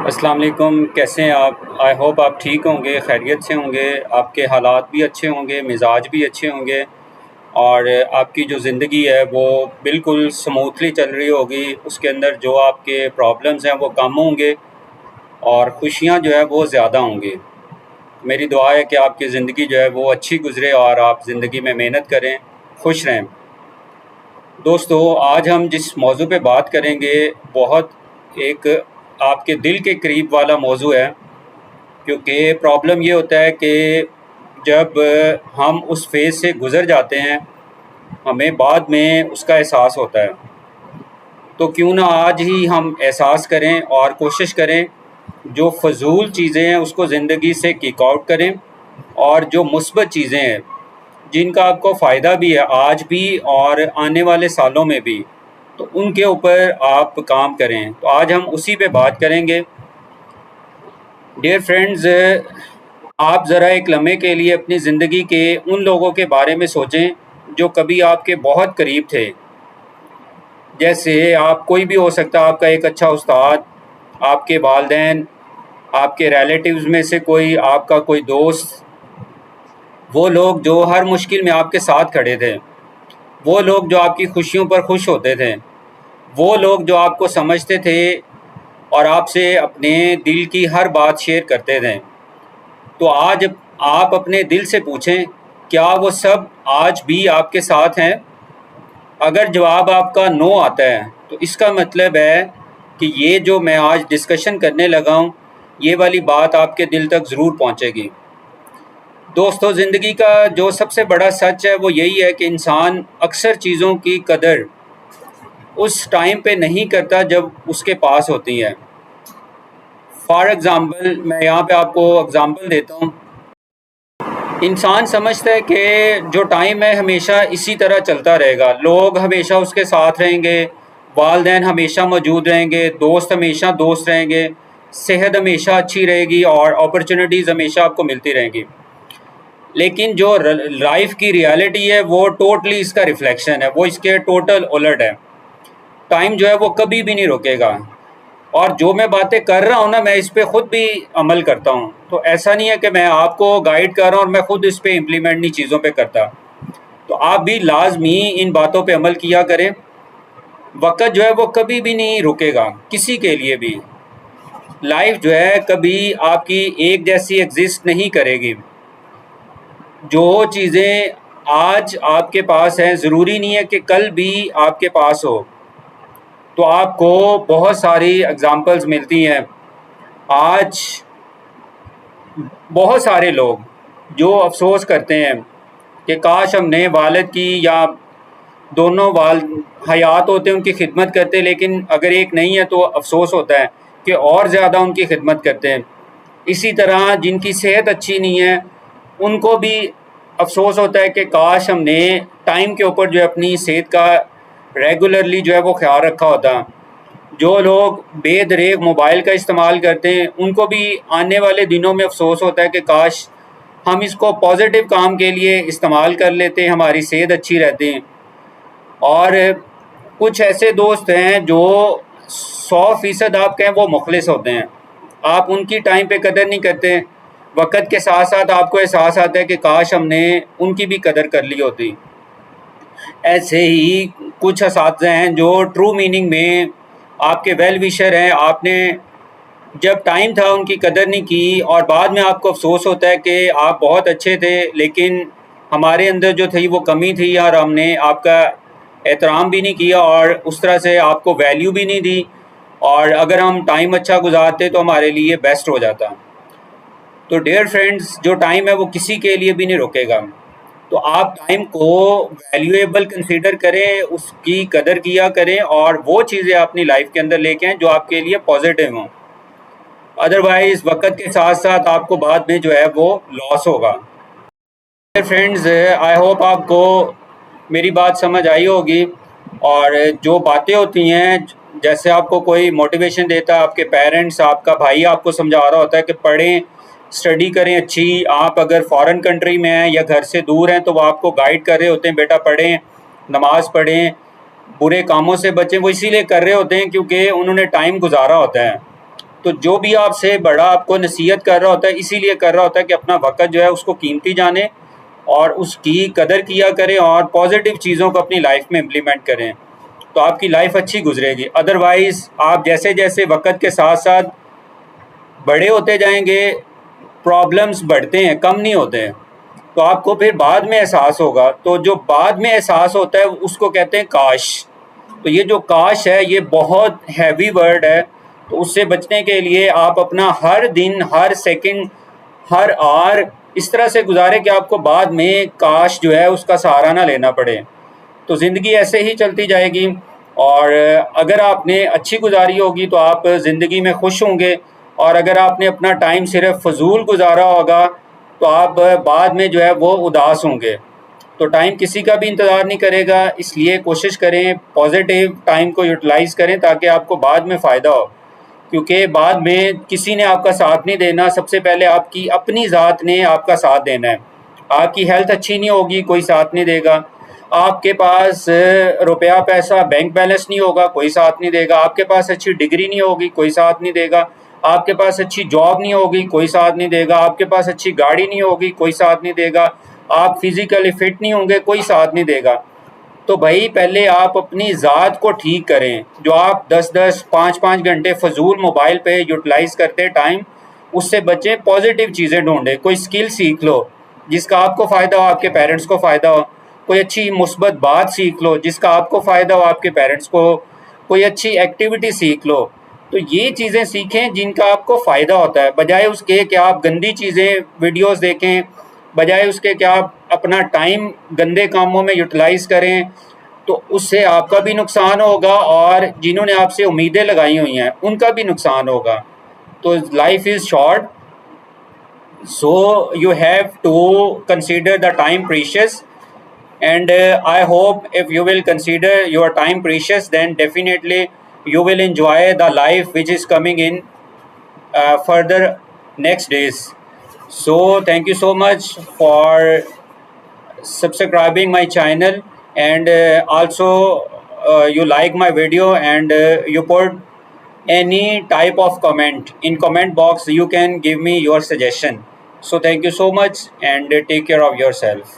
السلام علیکم، کیسے ہیں آپ؟ آئی ہوپ آپ ٹھیک ہوں گے، خیریت سے ہوں گے، آپ کے حالات بھی اچھے ہوں گے، مزاج بھی اچھے ہوں گے، اور آپ کی جو زندگی ہے وہ بالکل سموتھلی چل رہی ہوگی۔ اس کے اندر جو آپ کے پرابلمز ہیں وہ کم ہوں گے اور خوشیاں جو ہے وہ زیادہ ہوں گی۔ میری دعا ہے کہ آپ کی زندگی جو ہے وہ اچھی گزرے اور آپ زندگی میں محنت کریں، خوش رہیں۔ دوستو، آج ہم جس موضوع پہ بات کریں گے بہت ایک آپ کے دل کے قریب والا موضوع ہے، کیونکہ پرابلم یہ ہوتا ہے کہ جب ہم اس فیز سے گزر جاتے ہیں ہمیں بعد میں اس کا احساس ہوتا ہے، تو کیوں نہ آج ہی ہم احساس کریں اور کوشش کریں جو فضول چیزیں ہیں اس کو زندگی سے کک آؤٹ کریں، اور جو مثبت چیزیں ہیں جن کا آپ کو فائدہ بھی ہے آج بھی اور آنے والے سالوں میں بھی، تو ان کے اوپر آپ کام کریں۔ تو آج ہم اسی پہ بات کریں گے۔ ڈیئر فرینڈز، آپ ذرا ایک لمحے کے لیے اپنی زندگی کے ان لوگوں کے بارے میں سوچیں جو کبھی آپ کے بہت قریب تھے۔ جیسے آپ کوئی بھی ہو سکتا، آپ کا ایک اچھا استاد، آپ کے والدین، آپ کے ریلیٹیوز میں سے کوئی، آپ کا کوئی دوست، وہ لوگ جو ہر مشکل میں آپ کے ساتھ کھڑے تھے، وہ لوگ جو آپ کی خوشیوں پر خوش ہوتے تھے، وہ لوگ جو آپ کو سمجھتے تھے اور آپ سے اپنے دل کی ہر بات شیئر کرتے تھے۔ تو آج آپ اپنے دل سے پوچھیں، کیا وہ سب آج بھی آپ کے ساتھ ہیں؟ اگر جواب آپ کا نو آتا ہے تو اس کا مطلب ہے کہ یہ جو میں آج ڈسکشن کرنے لگا ہوں یہ والی بات آپ کے دل تک ضرور پہنچے گی۔ دوستو، زندگی کا جو سب سے بڑا سچ ہے وہ یہی ہے کہ انسان اکثر چیزوں کی قدر اس ٹائم پہ نہیں کرتا جب اس کے پاس ہوتی ہے۔ فار ایگزامپل، میں یہاں پہ آپ کو ایگزامپل دیتا ہوں۔ انسان سمجھتا ہے کہ جو ٹائم ہے ہمیشہ اسی طرح چلتا رہے گا، لوگ ہمیشہ اس کے ساتھ رہیں گے، والدین ہمیشہ موجود رہیں گے، دوست ہمیشہ دوست رہیں گے، صحت ہمیشہ اچھی رہے گی اور اپرچونٹیز ہمیشہ آپ کو ملتی رہیں گی۔ لیکن جو لائف کی ریالٹی ہے وہ ٹوٹلی اس کا ریفلیکشن ہے، وہ اس کے ٹوٹل الٹ ہے۔ ٹائم جو ہے وہ کبھی بھی نہیں رکے گا، اور جو میں باتیں کر رہا ہوں نا میں اس پہ خود بھی عمل کرتا ہوں، تو ایسا نہیں ہے کہ میں آپ کو گائیڈ کر رہا ہوں اور میں خود اس پہ امپلیمنٹ نہیں چیزوں پہ کرتا۔ تو آپ بھی لازمی ان باتوں پہ عمل کیا کریں۔ وقت جو ہے وہ کبھی بھی نہیں رکے گا کسی کے لیے بھی۔ لائف جو ہے کبھی آپ کی ایک جیسی ایگزسٹ نہیں کرے گی۔ جو چیزیں آج آپ کے پاس ہیں ضروری نہیں ہے کہ کل بھی آپ کے پاس ہو۔ تو آپ کو بہت ساری اگزامپلز ملتی ہیں۔ آج بہت سارے لوگ جو افسوس کرتے ہیں کہ کاش ہم نے والد کی یا دونوں والد حیات ہوتے ان کی خدمت کرتے، لیکن اگر ایک نہیں ہے تو افسوس ہوتا ہے کہ اور زیادہ ان کی خدمت کرتے ہیں۔ اسی طرح جن کی صحت اچھی نہیں ہے ان کو بھی افسوس ہوتا ہے کہ کاش ہم نے ٹائم کے اوپر جو ہے اپنی صحت کا ریگولرلی جو ہے وہ خیال رکھا ہوتا۔ جو لوگ بے دریغ موبائل کا استعمال کرتے ہیں ان کو بھی آنے والے دنوں میں افسوس ہوتا ہے کہ کاش ہم اس کو پازیٹیو کام کے لیے استعمال کر لیتے، ہماری صحت اچھی رہتی۔ اور کچھ ایسے دوست ہیں جو 100% آپ کہیں وہ مخلص ہوتے ہیں، آپ ان کی ٹائم پہ قدر نہیں کرتے، وقت کے ساتھ ساتھ آپ کو احساس آتا ہے کہ کاش ہم نے ان کی بھی قدر کر لی ہوتی۔ ایسے ہی کچھ اساتذہ ہیں جو ٹرو میننگ میں آپ کے ویل وشر ہیں، آپ نے جب ٹائم تھا ان کی قدر نہیں کی اور بعد میں آپ کو افسوس ہوتا ہے کہ آپ بہت اچھے تھے لیکن ہمارے اندر جو تھی وہ کمی تھی اور ہم نے آپ کا احترام بھی نہیں کیا اور اس طرح سے آپ کو ویلیو بھی نہیں دی، اور اگر ہم ٹائم اچھا گزارتے تو ہمارے لیے بیسٹ ہو جاتا۔ تو ڈیئر فرینڈز، جو ٹائم ہے وہ کسی کے لیے بھی نہیں رکے گا، تو آپ ٹائم کو ویلیویبل کنسیڈر کریں، اس کی قدر کیا کریں اور وہ چیزیں اپنی لائف کے اندر لے کے آئیں جو آپ کے لیے پازیٹیو ہوں۔ ادروائز وقت کے ساتھ ساتھ آپ کو بعد میں جو ہے وہ لاس ہوگا۔ فرینڈز، آئی ہوپ آپ کو میری بات سمجھ آئی ہوگی، اور جو باتیں ہوتی ہیں جیسے آپ کو کوئی موٹیویشن دیتا ہے، آپ کے پیرنٹس، آپ کا بھائی آپ کو سمجھا رہا ہوتا ہے کہ پڑھیں، اسٹڈی کریں اچھی، آپ اگر فارن کنٹری میں ہیں یا گھر سے دور ہیں تو وہ آپ کو گائیڈ کر رہے ہوتے ہیں، بیٹا پڑھیں، نماز پڑھیں، برے کاموں سے بچیں، وہ اسی لیے کر رہے ہوتے ہیں کیونکہ انہوں نے ٹائم گزارا ہوتا ہے۔ تو جو بھی آپ سے بڑا آپ کو نصیحت کر رہا ہوتا ہے اسی لیے کر رہا ہوتا ہے کہ اپنا وقت جو ہے اس کو قیمتی جانیں اور اس کی قدر کیا کریں اور پازیٹیو چیزوں کو اپنی لائف میں امپلیمنٹ کریں، تو آپ کی لائف اچھی گزرے گی۔ ادروائز آپ جیسے جیسے وقت کے ساتھ ساتھ بڑے ہوتے جائیں گے پرابلمس بڑھتے ہیں، کم نہیں ہوتے ہیں، تو آپ کو پھر بعد میں احساس ہوگا، تو جو بعد میں احساس ہوتا ہے اس کو کہتے ہیں کاش۔ تو یہ جو کاش ہے یہ بہت ہیوی ورڈ ہے، تو اس سے بچنے کے لیے آپ اپنا ہر دن، ہر سیکنڈ، ہر آر اس طرح سے گزارے کہ آپ کو بعد میں کاش جو ہے اس کا سہارا نہ لینا پڑے۔ تو زندگی ایسے ہی چلتی جائے گی، اور اگر آپ نے اچھی گزاری ہوگی تو آپ زندگی میں خوش ہوں گے، اور اگر آپ نے اپنا ٹائم صرف فضول گزارا ہوگا تو آپ بعد میں جو ہے وہ اداس ہوں گے۔ تو ٹائم کسی کا بھی انتظار نہیں کرے گا، اس لیے کوشش کریں پازیٹیو ٹائم کو یوٹیلائز کریں تاکہ آپ کو بعد میں فائدہ ہو، کیونکہ بعد میں کسی نے آپ کا ساتھ نہیں دینا، سب سے پہلے آپ کی اپنی ذات نے آپ کا ساتھ دینا ہے۔ آپ کی ہیلتھ اچھی نہیں ہوگی، کوئی ساتھ نہیں دے گا۔ آپ کے پاس روپیہ پیسہ بینک بیلنس نہیں ہوگا، کوئی ساتھ نہیں دے گا۔ آپ کے پاس اچھی ڈگری نہیں ہوگی، کوئی ساتھ نہیں دے گا۔ آپ کے پاس اچھی جاب نہیں ہوگی، کوئی ساتھ نہیں دے گا۔ آپ کے پاس اچھی گاڑی نہیں ہوگی، کوئی ساتھ نہیں دے گا۔ آپ فزیکلی فٹ نہیں ہوں گے، کوئی ساتھ نہیں دے گا۔ تو بھائی پہلے آپ اپنی ذات کو ٹھیک کریں، جو آپ 10 5 گھنٹے فضول موبائل پہ یوٹیلائز کرتے ٹائم، اس سے بچیں، پازیٹیو چیزیں ڈھونڈیں، کوئی سکل سیکھ لو جس کا آپ کو فائدہ ہو، آپ کے پیرنٹس کو فائدہ ہو، کوئی اچھی مثبت بات سیکھ لو جس کا آپ کو فائدہ ہو، آپ کے پیرنٹس کو، کوئی اچھی ایکٹیویٹی سیکھ لو۔ تو یہ چیزیں سیکھیں جن کا آپ کو فائدہ ہوتا ہے، بجائے اس کے کہ آپ گندی چیزیں ویڈیوز دیکھیں، بجائے اس کے کہ آپ اپنا ٹائم گندے کاموں میں یوٹیلائز کریں، تو اس سے آپ کا بھی نقصان ہوگا اور جنہوں نے آپ سے امیدیں لگائی ہوئی ہیں ان کا بھی نقصان ہوگا۔ تو life is short, so you have to consider the time precious, and I hope if you will consider your time precious, then definitely you will enjoy the life which is coming in further next days. So thank you so much for subscribing my channel, and also you like my video, and you put any type of comment in comment box, you can give me your suggestion. So thank you so much, and take care of yourself.